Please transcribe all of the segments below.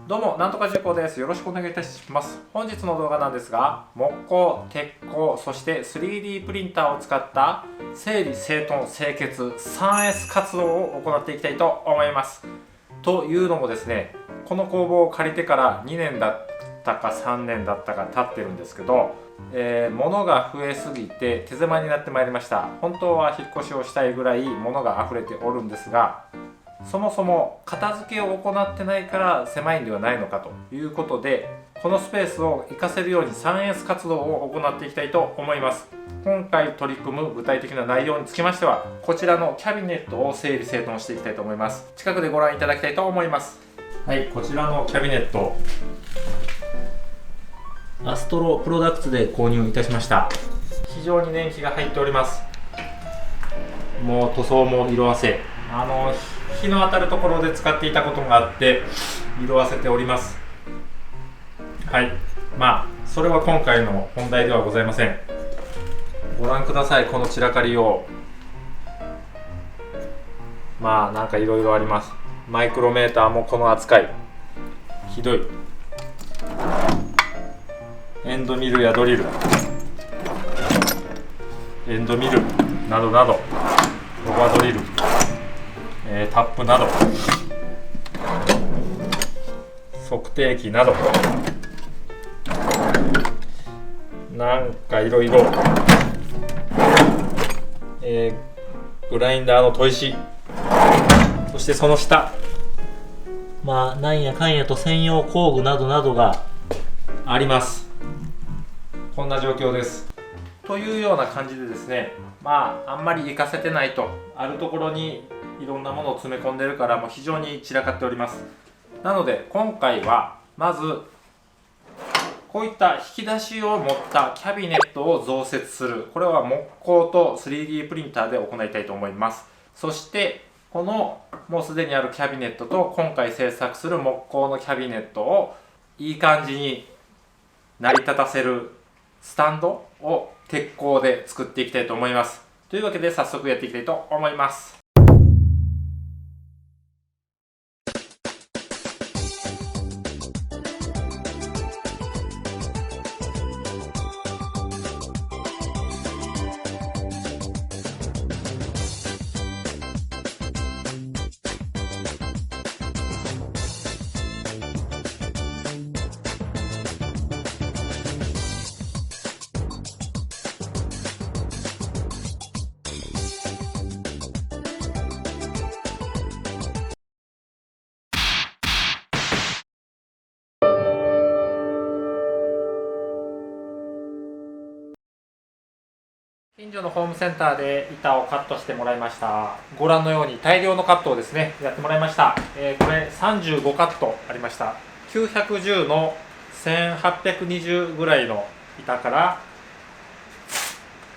どうも、なんとか重工です。よろしくお願いいたします。本日の動画なんですが、木工、鉄工、そして 3D プリンターを使った整理整頓清潔 3S 活動を行っていきたいと思います。というのもですね、この工房を借りてから2年だったか3年だったか経ってるんですけど、物が増えすぎて手狭になってまいりました。本当は引っ越しをしたいぐらい物が溢れておるんですが、そもそも片付けを行ってないから狭いんではないのかということで、このスペースを活かせるように 3S 活動を行っていきたいと思います。今回取り組む具体的な内容につきましては、こちらのキャビネットを整理整頓していきたいと思います。近くでご覧いただきたいと思います。はい、こちらのキャビネット、アストロプロダクツで購入いたしました。非常に年季が入っております。もう塗装も色あせ、日の当たるところで使っていたことがあって色あせております。はい、それは今回の本題ではございません。ご覧ください、この散らかりを。なんかいろいろあります。マイクロメーターもこの扱いひどい。エンドミルやドリル、エンドミルなどなど、ロバドリル、タップなど、測定器など、なんかいろいろ、グラインダーの砥石、そしてその下、なんやかんやと専用工具などなどがあります。こんな状況です。というような感じでですね、あんまり活かせてないと、あるところにいろんなものを詰め込んでるからもう非常に散らかっております。なので今回はまずこういった引き出しを持ったキャビネットを増設する。これは木工と 3D プリンターで行いたいと思います。そしてこのもうすでにあるキャビネットと今回製作する木工のキャビネットをいい感じに成り立たせるスタンドを鉄工で作っていきたいと思います。というわけで早速やっていきたいと思います。近所のホームセンターで板をカットしてもらいました。ご覧のように大量のカットをですねやってもらいました。これ35カットありました。910の1820ぐらいの板から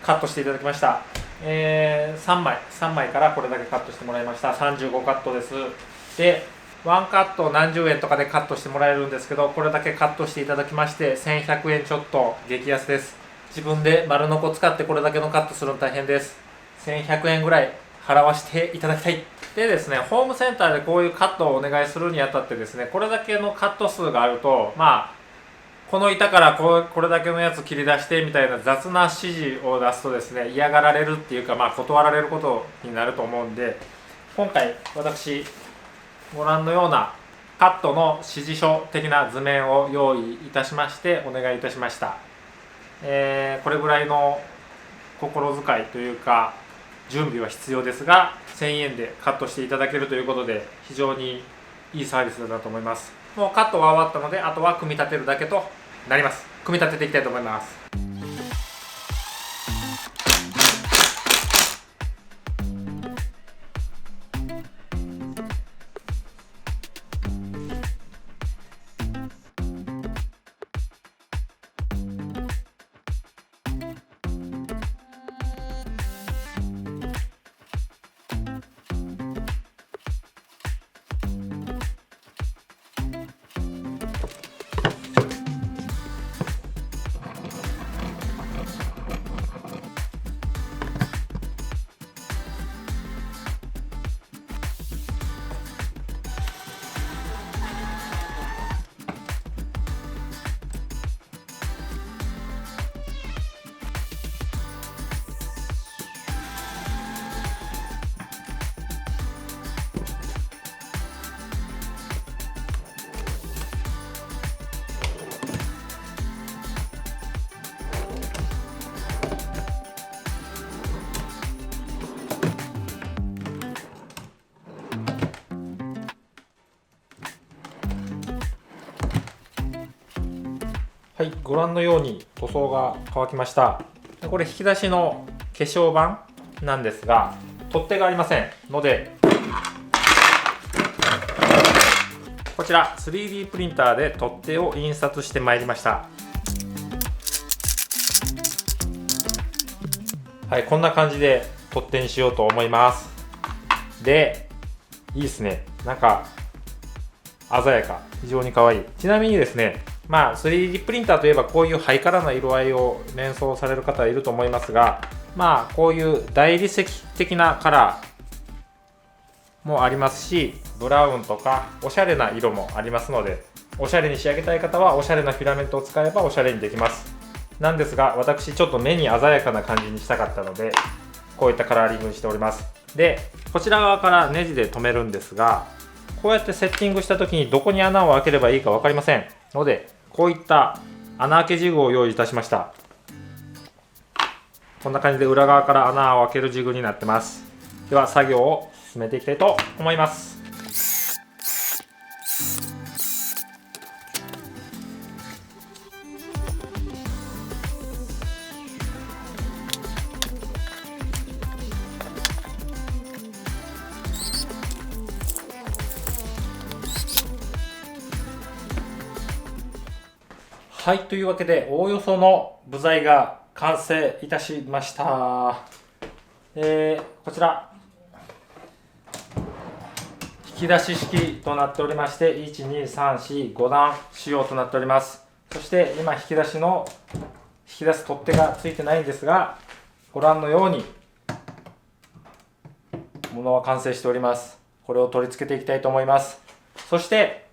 カットしていただきました。3枚からこれだけカットしてもらいました。35カットです。で1カット何十円とかでカットしてもらえるんですけど、これだけカットしていただきまして1100円ちょっと、激安です。自分で丸ノコ使ってこれだけのカットするの大変です。1100円ぐらい払わせていただきたい。でですね、ホームセンターでこういうカットをお願いするにあたってですね、これだけのカット数があると、この板からこれだけのやつ切り出してみたいな雑な指示を出すとですね、嫌がられるっていうか、断られることになると思うんで、今回私ご覧のようなカットの指示書的な図面を用意いたしましてお願いいたしました。これぐらいの心遣いというか準備は必要ですが、1000円でカットしていただけるということで非常にいいサービスだなと思います。もうカットは終わったので、あとは組み立てるだけとなります。組み立てていきたいと思います。はい、ご覧のように塗装が乾きました。これ引き出しの化粧板なんですが、取っ手がありませんので、こちら 3D プリンターで取っ手を印刷してまいりました。はい、こんな感じで取っ手にしようと思います。で、いいですね。なんか鮮やか、非常に可愛い。ちなみにですね、3D プリンターといえばこういうハイカラーな色合いを連想される方はいると思いますが、こういう大理石的なカラーもありますし、ブラウンとかおしゃれな色もありますので、おしゃれに仕上げたい方はおしゃれなフィラメントを使えばおしゃれにできます。なんですが、私ちょっと目に鮮やかな感じにしたかったので、こういったカラーリングにしております。で、こちら側からネジで留めるんですが、こうやってセッティングした時にどこに穴を開ければいいか分かりませんので、こういった穴開けジグを用意いたしました。こんな感じで裏側から穴を開けるジグになってます。では作業を進めていきたいと思います。はい、というわけでおおよその部材が完成いたしました。こちら引き出し式となっておりまして、12345段仕様となっております。そして今引き出す取っ手がついてないんですが、ご覧のようにものは完成しております。これを取り付けていきたいと思います。そして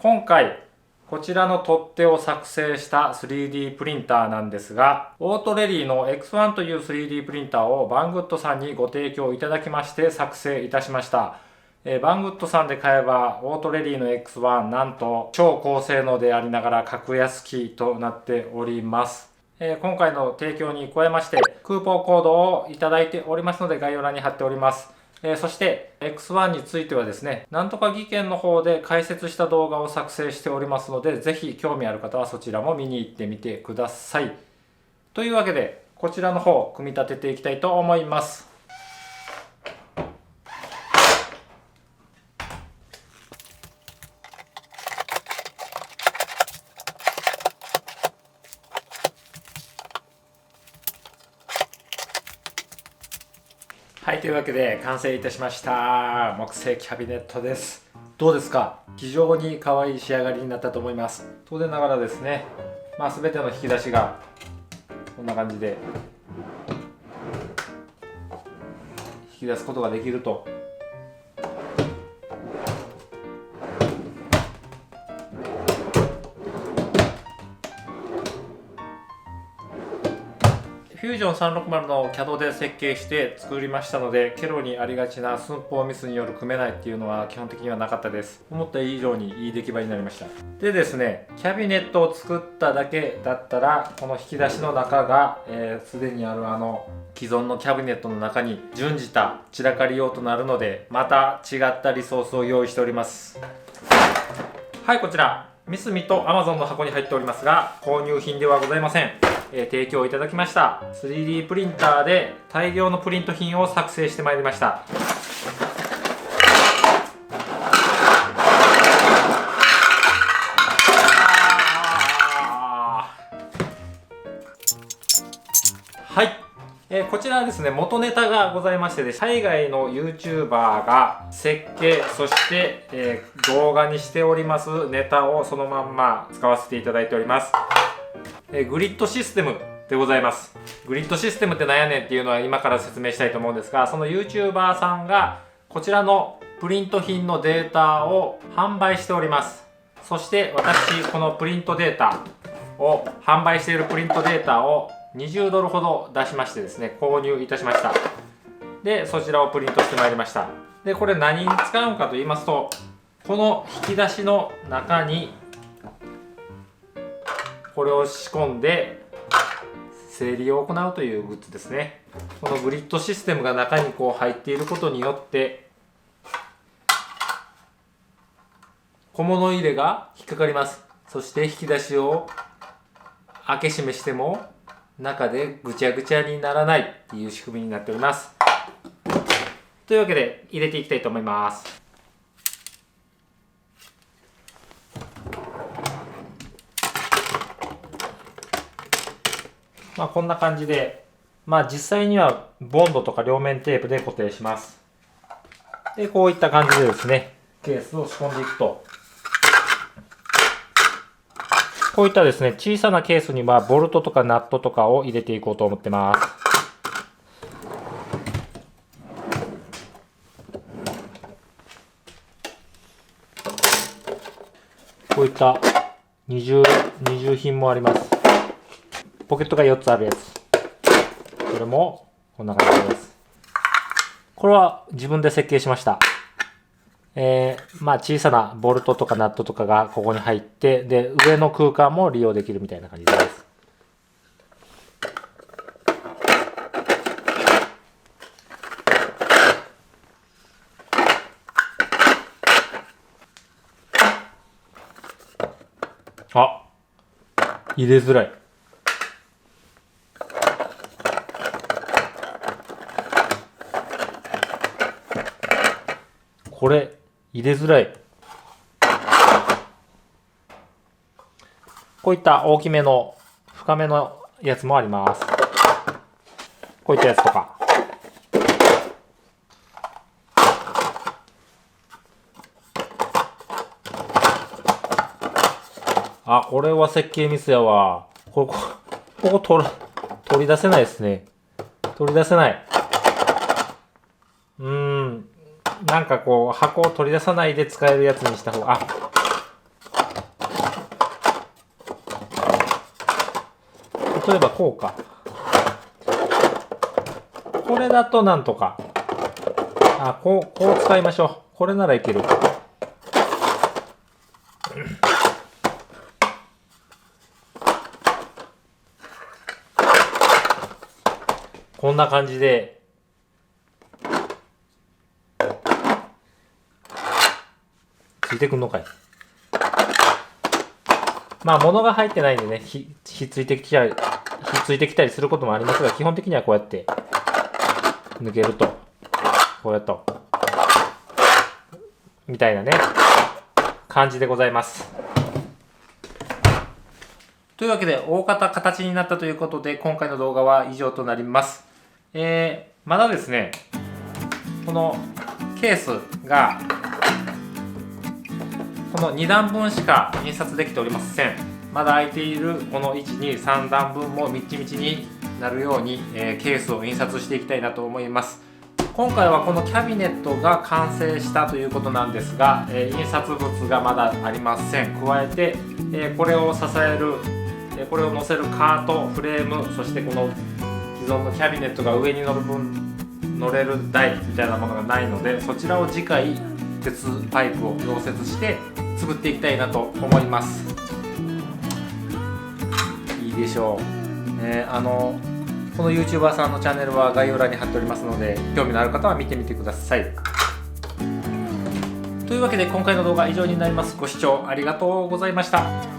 今回こちらの取っ手を作成した 3D プリンターなんですが、オートレリーの X1 という 3D プリンターをバングッドさんにご提供いただきまして作成いたしました。バングッドさんで買えばオートレリーの X1 なんと超高性能でありながら格安機となっております。今回の提供に加えましてクーポンコードをいただいておりますので概要欄に貼っております。そして X1 についてはですね、なんとか技研の方で解説した動画を作成しておりますので、ぜひ興味ある方はそちらも見に行ってみてください。というわけで、こちらの方、組み立てていきたいと思います。はい、というわけで完成いたしました。木製キャビネットです。どうですか？非常に可愛い仕上がりになったと思います。当然ながらですね、全ての引き出しがこんな感じで引き出すことができると。フュージョン360の CAD で設計して作りましたので、ケロにありがちな寸法ミスによる組めないっていうのは基本的にはなかったです。思った以上にいい出来栄えになりました。でですね、キャビネットを作っただけだったら、この引き出しの中がすでにある既存のキャビネットの中に準じた散らかり用となるので、また違ったリソースを用意しております。はい、こちらミスミと Amazon の箱に入っておりますが、購入品ではございません。提供いただきました 3D プリンターで大量のプリント品を作成してまいりました。はい、こちらはですね、元ネタがございまして、海外の YouTuber が設計、そして、動画にしておりますネタをそのまんま使わせていただいております。グリッドシステムでございます。グリッドシステムって何やねんっていうのは今から説明したいと思うんですが、その YouTuber さんがこちらのプリント品のデータを販売しております。そして私、このプリントデータを販売しているプリントデータを20ドルほど出しましてですね、購入いたしました。で、そちらをプリントしてまいりました。で、これ何に使うのかと言いますと、この引き出しの中にこれを仕込んで整理を行うというグッズですね。このグリッドシステムが中にこう入っていることによって小物入れが引っかかります。そして引き出しを開け閉めしても中でぐちゃぐちゃにならないっていう仕組みになっております。というわけで入れていきたいと思います。こんな感じで、実際にはボンドとか両面テープで固定します。で、こういった感じでですね、ケースを仕込んでいくと、こういったですね、小さなケースにはボルトとかナットとかを入れていこうと思ってます。こういった二重品もあります。ポケットが4つあるやつ。これもこんな感じです。これは自分で設計しました。小さなボルトとかナットとかがここに入って、で、上の空間も利用できるみたいな感じです。入れづらい。これ入れづらい。こういった大きめの深めのやつもあります。こういったやつとか。これは設計ミスやわ。ここ取り出せないですね。取り出せない。なんかこう箱を取り出さないで使えるやつにした方が、例えばこうか。これだとなんとか。こう使いましょう。これならいける。こんな感じで、ついてくんのかい。物が入ってないんでね、ひっついてきたりすることもありますが、基本的にはこうやって抜けると、こうやっとみたいなね感じでございます。というわけで大方形になったということで、今回の動画は以上となります。まだですね、このケースがこの2段分しか印刷できておりません。まだ空いているこの1、2、3段分もみちみちになるように、ケースを印刷していきたいなと思います。今回はこのキャビネットが完成したということなんですが、印刷物がまだありません。加えて、これを支える、これを載せるカート、フレーム、そしてこの既存のキャビネットが上に乗れる台みたいなものがないので、そちらを次回鉄パイプを溶接して作っていきたいなと思います。いいでしょう。この YouTuber さんのチャンネルは概要欄に貼っておりますので、興味のある方は見てみてください。というわけで今回の動画は以上になります。ご視聴ありがとうございました。